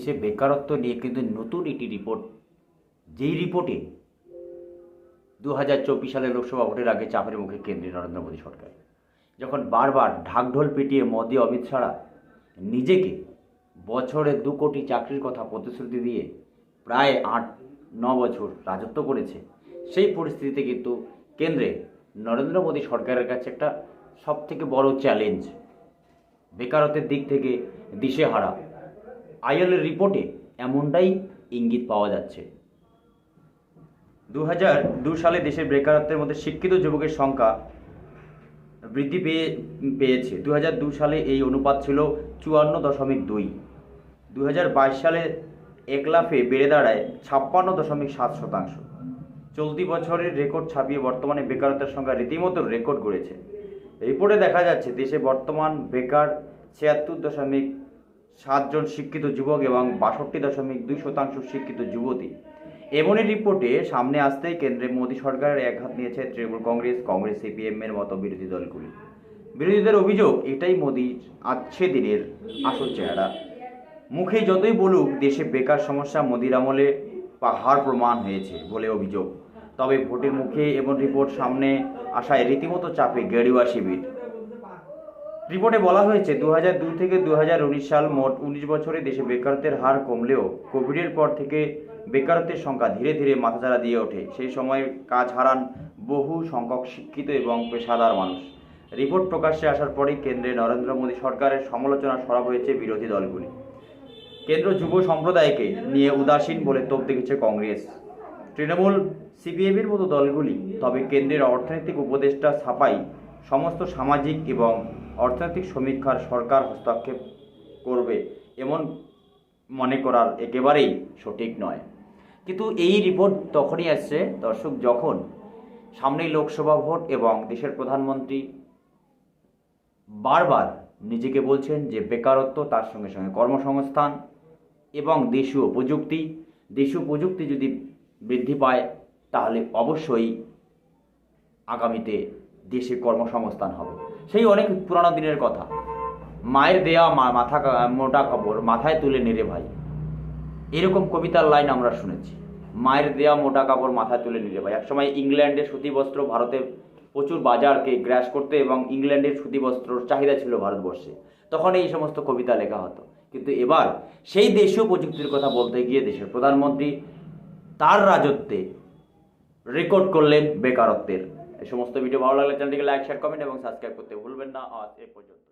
দেশে বেকারত্ব নিয়ে কিন্তু নতুন একটি রিপোর্ট, যেই রিপোর্টে 2024 সালের লোকসভা ভোটের আগে চাপের মুখে কেন্দ্রীয় নরেন্দ্র মোদী সরকার, যখন বারবার ঢাকঢোল পিটিয়ে মোদী অমিত শাহ নিজেকে বছরে 2 কোটি চাকরির কথা প্রতিশ্রুতি দিয়ে প্রায় 8-9 বছর রাজত্ব করেছে, সেই পরিস্থিতিতে কিন্তু কেন্দ্রে নরেন্দ্র মোদী সরকারের কাছে একটা সবথেকে বড় চ্যালেঞ্জ, বেকারত্বের দিক থেকে দিশেহারা। আইএলএর রিপোর্টে এমনটাই ইঙ্গিত পাওয়া যাচ্ছে। 2002 সালে দেশের বেকারত্বের মধ্যে শিক্ষিত যুবকের সংখ্যা বৃদ্ধি পেয়েছে। 2002 সালে এই অনুপাত ছিল 54.2। 2022 সালে এক লাফে বেড়ে দাঁড়ায় 56.7%। চলতি বছরের রেকর্ড ছাপিয়ে বর্তমানে বেকারত্বের সংখ্যা রীতিমতো রেকর্ড গড়েছে। রিপোর্টে দেখা যাচ্ছে দেশে বর্তমান বেকার 76.7 জন শিক্ষিত যুবক এবং 62.2% শিক্ষিত যুবতী। এমনই রিপোর্টে সামনে আসতেই কেন্দ্রে মোদী সরকারের একঘাত নিয়েছে তৃণমূল কংগ্রেস, সিপিএম এর মতো বিরোধী দলগুলি। বিরোধীদের অভিযোগ, এটাই মোদীর আজকে দিনের আসল চেহারা। মুখে যতই বলুক দেশে বেকার সমস্যা মোদীর আমলে পাহাড় প্রমাণ হয়েছে বলে অভিযোগ, তবে ভোটের মুখে এমন রিপোর্ট সামনে আসায় রীতিমতো চাপে গেরুয়া শিবির। রিপোর্টে বলা হয়েছে 2002 থেকে 2019 সাল মোট 19 বছরে দেশে বেকারত্বের হার কমলেও কোভিডের পর থেকে বেকারত্বের সংখ্যা ধীরে ধীরে মাথাচাড়া দিয়ে ওঠে। সেই সময় কাজ হারান বহু সংখ্যক শিক্ষিত এবং পেশাদার মানুষ। রিপোর্ট প্রকাশ্যে আসার পরেই কেন্দ্রে নরেন্দ্র মোদী সরকারের সমালোচনা সরব হয়েছে বিরোধী দলগুলি। কেন্দ্র যুব সম্প্রদায়কে নিয়ে উদাসীন বলে তোপ দেখেছে কংগ্রেস, তৃণমূল, সিপিএমের মতো দলগুলি। তবে কেন্দ্রের অর্থনৈতিক উপদেষ্টা ছাপাই সমস্ত সামাজিক এবং অর্থনৈতিক সমীক্ষার সরকার হস্তক্ষেপ করবে এমন মনে করার একেবারেই সঠিক নয়। কিন্তু এই রিপোর্ট তখনই আসছে দর্শক, যখন সামনেই লোকসভা ভোট এবং দেশের প্রধানমন্ত্রী বারবার নিজেকে বলছেন যে বেকারত্ব, তার সঙ্গে সঙ্গে কর্মসংস্থান এবং দেশীয় প্রযুক্তি যদি বৃদ্ধি পায় তাহলে অবশ্যই আগামীতে দেশে কর্মসংস্থান হবে। সেই অনেক পুরানো দিনের কথা, মায়ের দেয়া মোটা কাপড় মাথায় তুলে নেড়ে ভাই, এরকম কবিতার লাইন আমরা শুনেছি। মায়ের দেয়া মোটা কাপড় মাথায় তুলে নেড়ে ভাই। একসময় ইংল্যান্ডের সুতিবস্ত্র ভারতে প্রচুর বাজারকে গ্রাস করতে এবং ইংল্যান্ডের সুতিবস্ত্রর চাহিদা ছিল ভারতবর্ষে, তখন এই সমস্ত কবিতা লেখা হতো। কিন্তু এবার সেই দেশীয় প্রযুক্তির কথা বলতে গিয়ে দেশের প্রধানমন্ত্রী তার রাজত্বে রেকর্ড করলেন বেকারত্বের। এই সমস্ত ভিডিও ভালো লাগলে চ্যানেলটিকে লাইক, শেয়ার, কমেন্ট এবং সাবস্ক্রাইব করতে ভুলবেন না। আজ এ পর্যন্ত।